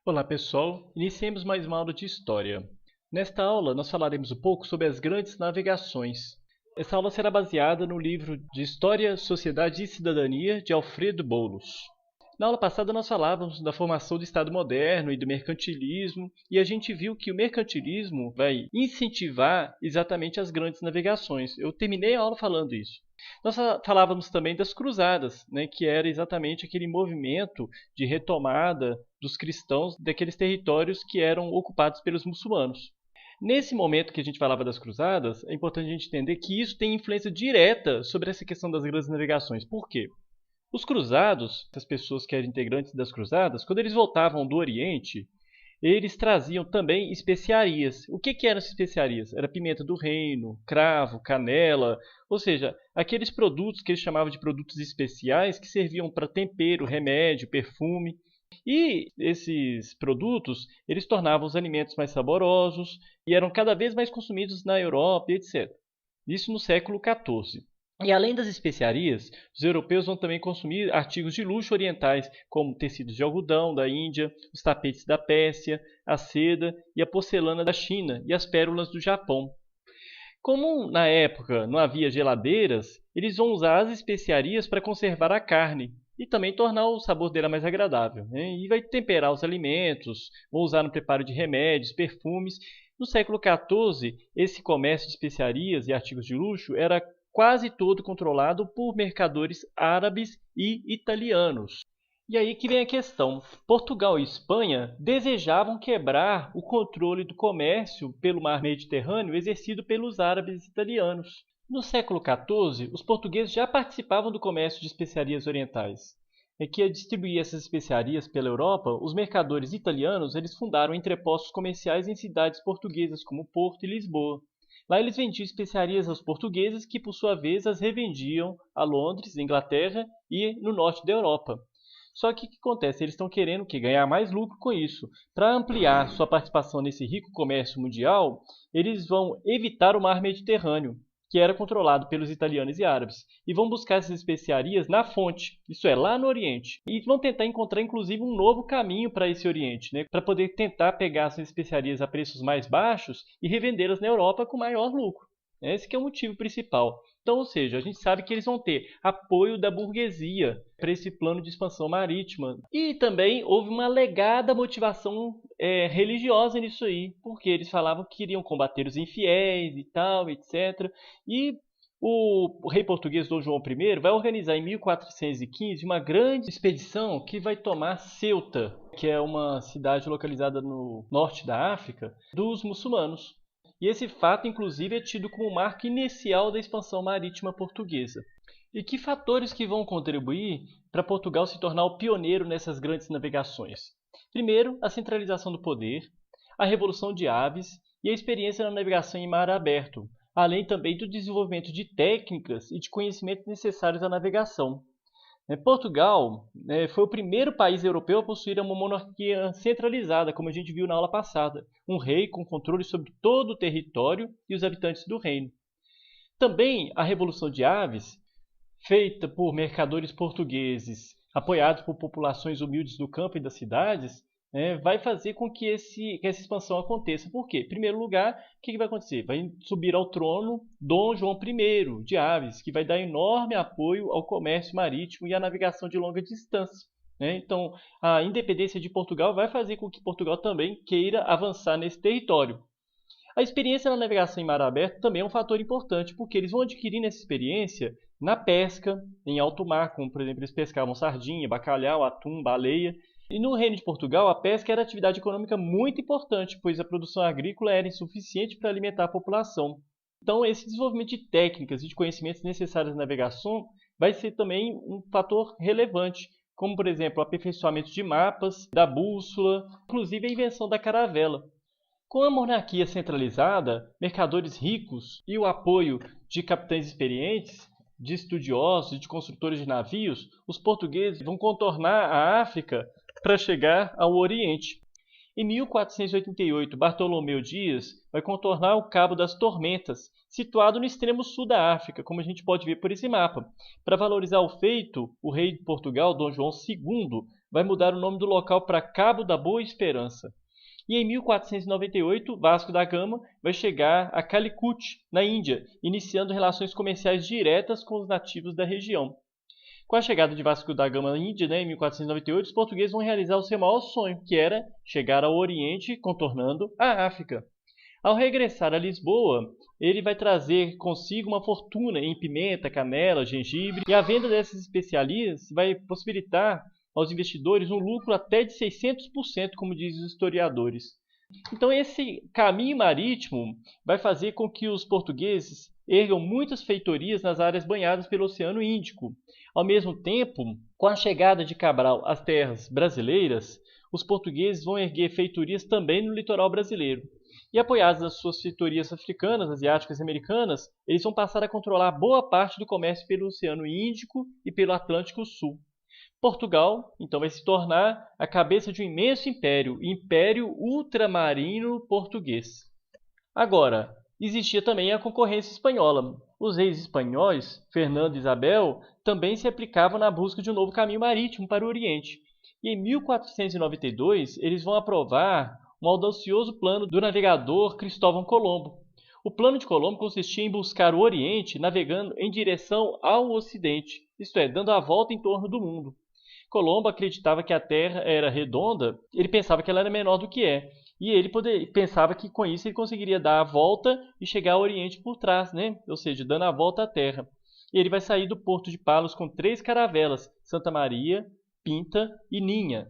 Olá pessoal, iniciemos mais uma aula de História. Nesta aula nós falaremos um pouco sobre as grandes navegações. Essa aula será baseada no livro de História, Sociedade e Cidadania de Alfredo Boulos. Na aula passada nós falávamos da formação do Estado moderno e do mercantilismo, e a gente viu que o mercantilismo vai incentivar exatamente as grandes navegações. Eu terminei a aula falando isso. Nós falávamos também das cruzadas, né, que era exatamente aquele movimento de retomada dos cristãos daqueles territórios que eram ocupados pelos muçulmanos. Nesse momento que a gente falava das cruzadas, é importante a gente entender que isso tem influência direta sobre essa questão das grandes navegações. Por quê? Os cruzados, as pessoas que eram integrantes das cruzadas, quando eles voltavam do Oriente, eles traziam também especiarias. O que eram essas especiarias? Era pimenta do reino, cravo, canela, ou seja, aqueles produtos que eles chamavam de produtos especiais que serviam para tempero, remédio, perfume. E esses produtos, eles tornavam os alimentos mais saborosos e eram cada vez mais consumidos na Europa, etc. Isso no século XIV. E além das especiarias, os europeus vão também consumir artigos de luxo orientais, como tecidos de algodão da Índia, os tapetes da Pérsia, a seda e a porcelana da China e as pérolas do Japão. Como na época não havia geladeiras, eles vão usar as especiarias para conservar a carne e também tornar o sabor dela mais agradável, né? E vai temperar os alimentos, vão usar no preparo de remédios, perfumes. No século XIV, esse comércio de especiarias e artigos de luxo era quase todo controlado por mercadores árabes e italianos. E aí que vem a questão. Portugal e Espanha desejavam quebrar o controle do comércio pelo mar Mediterrâneo exercido pelos árabes e italianos. No século XIV, os portugueses já participavam do comércio de especiarias orientais. É que, a distribuir essas especiarias pela Europa, os mercadores italianos eles fundaram entrepostos comerciais em cidades portuguesas como Porto e Lisboa. Lá eles vendiam especiarias aos portugueses, que por sua vez as revendiam a Londres, Inglaterra e no norte da Europa. Só que o que acontece? Eles estão querendo ganhar mais lucro com isso. Para ampliar sua participação nesse rico comércio mundial, eles vão evitar o mar Mediterrâneo, que era controlado pelos italianos e árabes, e vão buscar essas especiarias na fonte, isso é, lá no Oriente. E vão tentar encontrar, inclusive, um novo caminho para esse Oriente, né, para poder tentar pegar essas especiarias a preços mais baixos e revendê-las na Europa com maior lucro. Esse que é o motivo principal. Então, ou seja, a gente sabe que eles vão ter apoio da burguesia para esse plano de expansão marítima. E também houve uma alegada motivação religiosa nisso aí, porque eles falavam que queriam combater os infiéis e tal, etc. E o rei português Dom João I vai organizar em 1415 uma grande expedição que vai tomar Ceuta, que é uma cidade localizada no norte da África, dos muçulmanos. E esse fato, inclusive, é tido como marco inicial da expansão marítima portuguesa. E que fatores que vão contribuir para Portugal se tornar o pioneiro nessas grandes navegações? Primeiro, a centralização do poder, a revolução de aves e a experiência na navegação em mar aberto, além também do desenvolvimento de técnicas e de conhecimentos necessários à navegação. Portugal foi o primeiro país europeu a possuir uma monarquia centralizada, como a gente viu na aula passada, um rei com controle sobre todo o território e os habitantes do reino. Também a Revolução de Aves, feita por mercadores portugueses, apoiados por populações humildes do campo e das cidades, vai fazer com que essa expansão aconteça. Por quê? Em primeiro lugar, o que vai acontecer? Vai subir ao trono Dom João I de Aves, que vai dar enorme apoio ao comércio marítimo e à navegação de longa distância. Então, a independência de Portugal vai fazer com que Portugal também queira avançar nesse território. A experiência na navegação em mar aberto também é um fator importante, porque eles vão adquirindo essa experiência na pesca, em alto mar, como por exemplo eles pescavam sardinha, bacalhau, atum, baleia. E no Reino de Portugal, a pesca era atividade econômica muito importante, pois a produção agrícola era insuficiente para alimentar a população. Então, esse desenvolvimento de técnicas e de conhecimentos necessários na navegação vai ser também um fator relevante, como, por exemplo, o aperfeiçoamento de mapas, da bússola, inclusive a invenção da caravela. Com a monarquia centralizada, mercadores ricos e o apoio de capitães experientes, de estudiosos e de construtores de navios, os portugueses vão contornar a África para chegar ao Oriente. Em 1488, Bartolomeu Dias vai contornar o Cabo das Tormentas, situado no extremo sul da África, como a gente pode ver por esse mapa. Para valorizar o feito, o rei de Portugal, Dom João II, vai mudar o nome do local para Cabo da Boa Esperança. E em 1498, Vasco da Gama vai chegar a Calicut, na Índia, iniciando relações comerciais diretas com os nativos da região. Com a chegada de Vasco da Gama à Índia, em 1498, os portugueses vão realizar o seu maior sonho, que era chegar ao Oriente, contornando a África. Ao regressar a Lisboa, ele vai trazer consigo uma fortuna em pimenta, canela, gengibre, e a venda dessas especiarias vai possibilitar aos investidores um lucro até de 600%, como dizem os historiadores. Então esse caminho marítimo vai fazer com que os portugueses ergam muitas feitorias nas áreas banhadas pelo Oceano Índico. Ao mesmo tempo, com a chegada de Cabral às terras brasileiras, os portugueses vão erguer feitorias também no litoral brasileiro. E apoiados nas suas feitorias africanas, asiáticas e americanas, eles vão passar a controlar boa parte do comércio pelo Oceano Índico e pelo Atlântico Sul. Portugal, então, vai se tornar a cabeça de um imenso império, o Império Ultramarino Português. Agora, existia também a concorrência espanhola. Os reis espanhóis, Fernando e Isabel, também se aplicavam na busca de um novo caminho marítimo para o Oriente. E em 1492, eles vão aprovar um audacioso plano do navegador Cristóvão Colombo. O plano de Colombo consistia em buscar o Oriente navegando em direção ao Ocidente, isto é, dando a volta em torno do mundo. Colombo acreditava que a Terra era redonda, ele pensava que ela era menor do que é. E ele pensava que com isso ele conseguiria dar a volta e chegar ao Oriente por trás, né? Ou seja, dando a volta à Terra. E ele vai sair do porto de Palos com 3 caravelas, Santa Maria, Pinta e Ninha.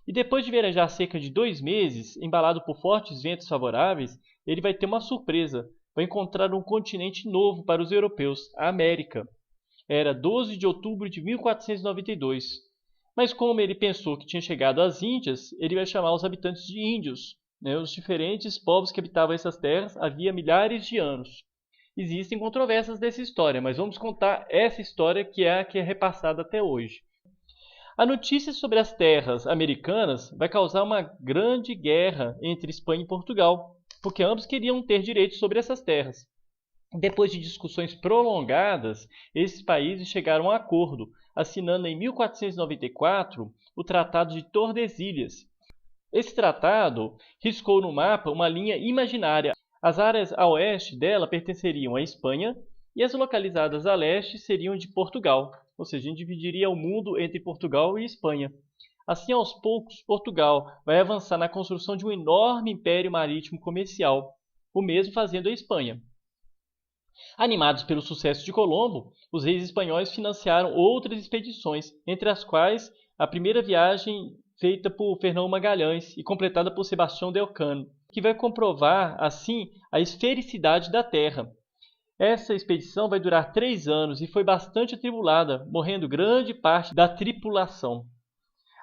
E depois de viajar cerca de 2 meses, embalado por fortes ventos favoráveis, ele vai ter uma surpresa. Vai encontrar um continente novo para os europeus, a América. Era 12 de outubro de 1492. Mas como ele pensou que tinha chegado às Índias, ele vai chamar os habitantes de índios, né, os diferentes povos que habitavam essas terras havia milhares de anos. Existem controvérsias dessa história, mas vamos contar essa história que é a que é repassada até hoje. A notícia sobre as terras americanas vai causar uma grande guerra entre Espanha e Portugal, porque ambos queriam ter direitos sobre essas terras. Depois de discussões prolongadas, esses países chegaram a um acordo, assinando em 1494 o Tratado de Tordesilhas. Esse tratado riscou no mapa uma linha imaginária. As áreas a oeste dela pertenceriam à Espanha e as localizadas a leste seriam de Portugal, ou seja, a gente dividiria o mundo entre Portugal e Espanha. Assim, aos poucos, Portugal vai avançar na construção de um enorme império marítimo comercial, o mesmo fazendo a Espanha. Animados pelo sucesso de Colombo, os reis espanhóis financiaram outras expedições, entre as quais a primeira viagem feita por Fernão Magalhães e completada por Sebastião de Elcano, que vai comprovar, assim, a esfericidade da Terra. Essa expedição vai durar 3 anos e foi bastante atribulada, morrendo grande parte da tripulação.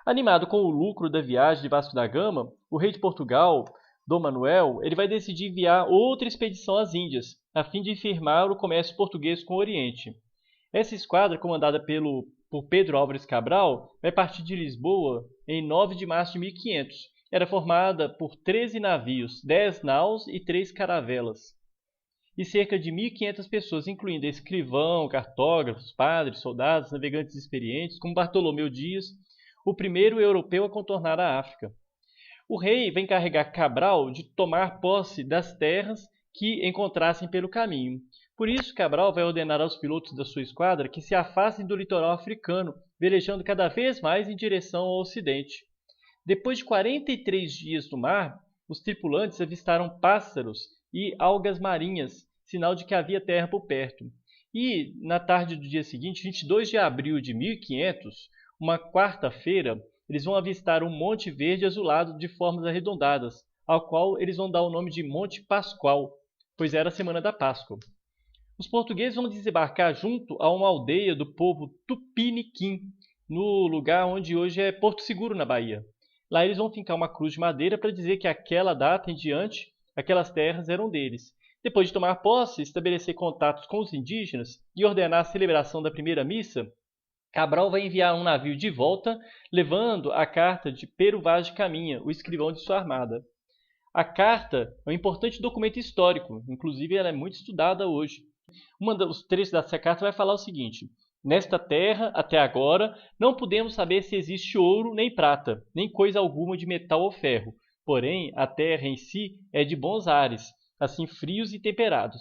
Animado com o lucro da viagem de Vasco da Gama, o rei de Portugal, Dom Manuel, ele vai decidir enviar outra expedição às Índias, a fim de firmar o comércio português com o Oriente. Essa esquadra, comandada por Pedro Álvares Cabral, vai partir de Lisboa em 9 de março de 1500. Era formada por 13 navios, 10 naus e 3 caravelas. E cerca de 1.500 pessoas, incluindo escrivão, cartógrafos, padres, soldados, navegantes experientes, como Bartolomeu Dias, o primeiro europeu a contornar a África. O rei vai encarregar Cabral de tomar posse das terras que encontrassem pelo caminho. Por isso, Cabral vai ordenar aos pilotos da sua esquadra que se afastem do litoral africano, velejando cada vez mais em direção ao ocidente. Depois de 43 dias no mar, os tripulantes avistaram pássaros e algas marinhas, sinal de que havia terra por perto. E, na tarde do dia seguinte, 22 de abril de 1500, uma quarta-feira, eles vão avistar um monte verde azulado de formas arredondadas, ao qual eles vão dar o nome de Monte Pascoal, pois era a semana da Páscoa. Os portugueses vão desembarcar junto a uma aldeia do povo Tupiniquim, no lugar onde hoje é Porto Seguro, na Bahia. Lá eles vão fincar uma cruz de madeira para dizer que aquela data em diante, aquelas terras eram deles. Depois de tomar posse, estabelecer contatos com os indígenas e ordenar a celebração da primeira missa, Cabral vai enviar um navio de volta, levando a carta de Pero Vaz de Caminha, o escrivão de sua armada. A carta é um importante documento histórico, inclusive ela é muito estudada hoje. Um dos trechos dessa carta vai falar o seguinte: Nesta terra, até agora, não podemos saber se existe ouro nem prata, nem coisa alguma de metal ou ferro. Porém, a terra em si é de bons ares, assim frios e temperados.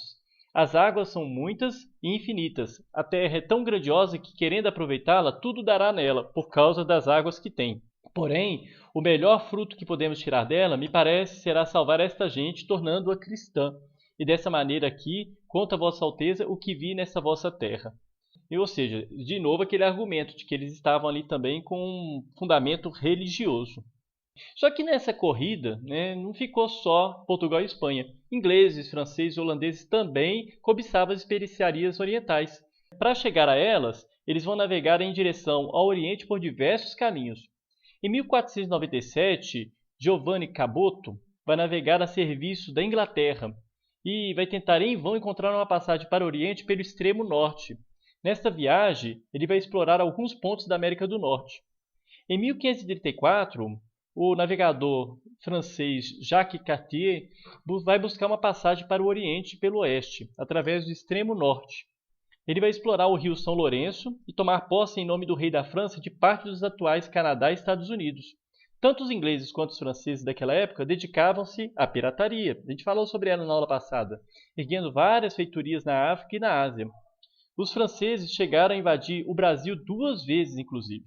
As águas são muitas e infinitas. A terra é tão grandiosa que, querendo aproveitá-la, tudo dará nela, por causa das águas que tem. Porém, o melhor fruto que podemos tirar dela, me parece, será salvar esta gente, tornando-a cristã. E dessa maneira aqui, conta Vossa Alteza o que vi nessa vossa terra. Ou seja, de novo aquele argumento de que eles estavam ali também com um fundamento religioso. Só que nessa corrida, né, não ficou só Portugal e Espanha. Ingleses, franceses e holandeses também cobiçavam as especiarias orientais. Para chegar a elas, eles vão navegar em direção ao Oriente por diversos caminhos. Em 1497, Giovanni Caboto vai navegar a serviço da Inglaterra e vai tentar em vão encontrar uma passagem para o Oriente pelo extremo norte. Nesta viagem, ele vai explorar alguns pontos da América do Norte. Em 1534, o navegador francês Jacques Cartier vai buscar uma passagem para o Oriente pelo Oeste, através do extremo norte. Ele vai explorar o rio São Lourenço e tomar posse em nome do rei da França de parte dos atuais Canadá e Estados Unidos. Tanto os ingleses quanto os franceses daquela época dedicavam-se à pirataria. A gente falou sobre ela na aula passada, erguendo várias feitorias na África e na Ásia. Os franceses chegaram a invadir o Brasil 2 vezes, inclusive.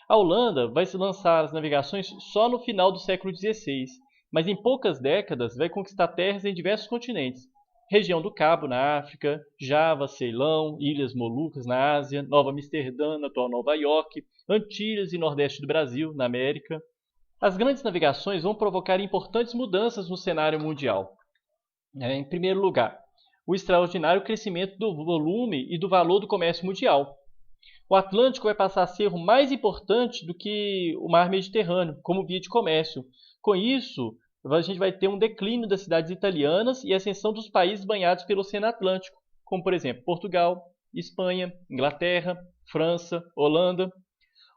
A Holanda vai se lançar as navegações só no final do século XVI, mas em poucas décadas vai conquistar terras em diversos continentes. Região do Cabo, na África, Java, Ceilão, Ilhas Molucas, na Ásia, Nova Amsterdã, na atual Nova York, Antilhas e Nordeste do Brasil, na América. As grandes navegações vão provocar importantes mudanças no cenário mundial. Em primeiro lugar, o extraordinário crescimento do volume e do valor do comércio mundial. O Atlântico vai passar a ser mais importante do que o mar Mediterrâneo, como via de comércio. Com isso, a gente vai ter um declínio das cidades italianas e ascensão dos países banhados pelo Oceano Atlântico, como por exemplo Portugal, Espanha, Inglaterra, França, Holanda.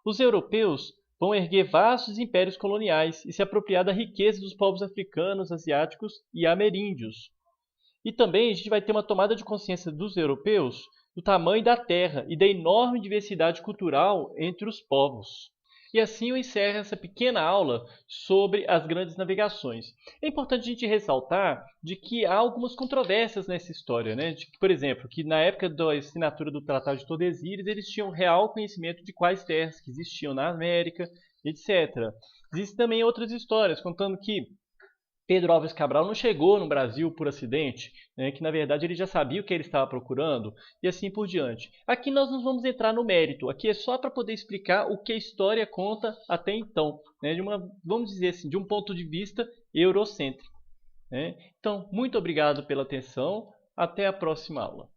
Os europeus vão erguer vastos impérios coloniais e se apropriar da riqueza dos povos africanos, asiáticos e ameríndios. E também a gente vai ter uma tomada de consciência dos europeus do tamanho da terra e da enorme diversidade cultural entre os povos. E assim eu encerro essa pequena aula sobre as grandes navegações. É importante a gente ressaltar de que há algumas controvérsias nessa história, né? Por exemplo, que na época da assinatura do Tratado de Tordesilhas eles tinham real conhecimento de quais terras que existiam na América, etc. Existem também outras histórias contando que Pedro Álvares Cabral não chegou no Brasil por acidente, né, que na verdade ele já sabia o que ele estava procurando e assim por diante. Aqui nós não vamos entrar no mérito, aqui é só para poder explicar o que a história conta até então, né, vamos dizer assim, de um ponto de vista eurocêntrico. Né? Então, muito obrigado pela atenção, até a próxima aula.